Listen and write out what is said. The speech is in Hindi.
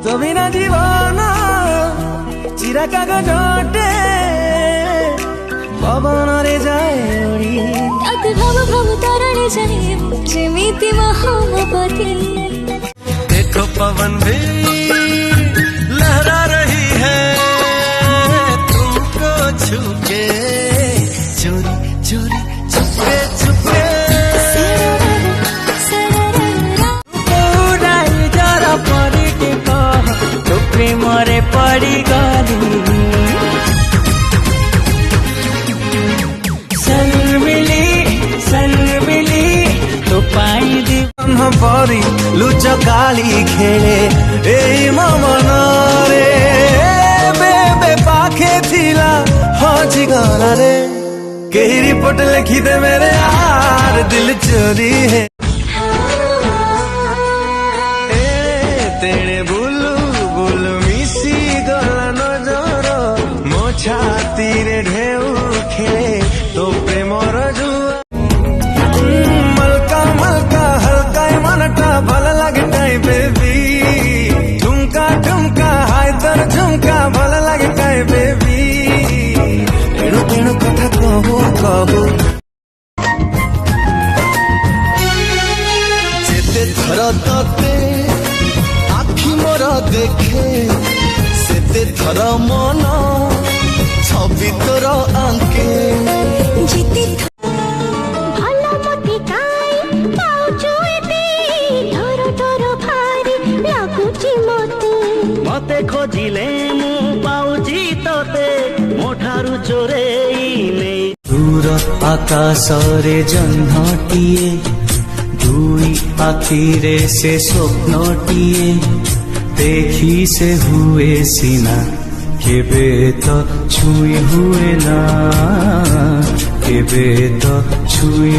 तो बिना जीवन चिरा कागज अटे पवन रे जाए उड़ी अति भव भव तरणे जाए जेमिति महापति। देखो पवन भी लहरा रही है तुमको छूके चोरी चोरी छुपे छुपे प्रेमरे पड़ी गली शर्मिली तो पाई दी परी लुच काली खेले ए मन रे बेबे पाखे थिला हजी गला रे कही रिपोर्ट लिखी दे मेरे यार दिल चोरी है तेरे बुलू बुलू मिसी गला नजर मो छाती रे ढेउ खेले तो प्रेमर जुआ मलका मलका हल्का मनटा भल लगे टाई बेबी ठुमका ठुमका हाय तर झुमका भल लगे टाई बेबी एणु तेणु कथा कहू कहू जेते थर तते मोर देखे सेते थर मन छवि तोर आंके जिते भला मते काई पाउछु एते डर डर भारी लागुची मते खोजिले मु पाउची तते मोठारु चोरेई नै दूर आकाश रे जह्नटिए दुई आखिरे से स्वप्नटिए देखी से हुए सीना केबे तो छुई हुए ना केबे तो छुई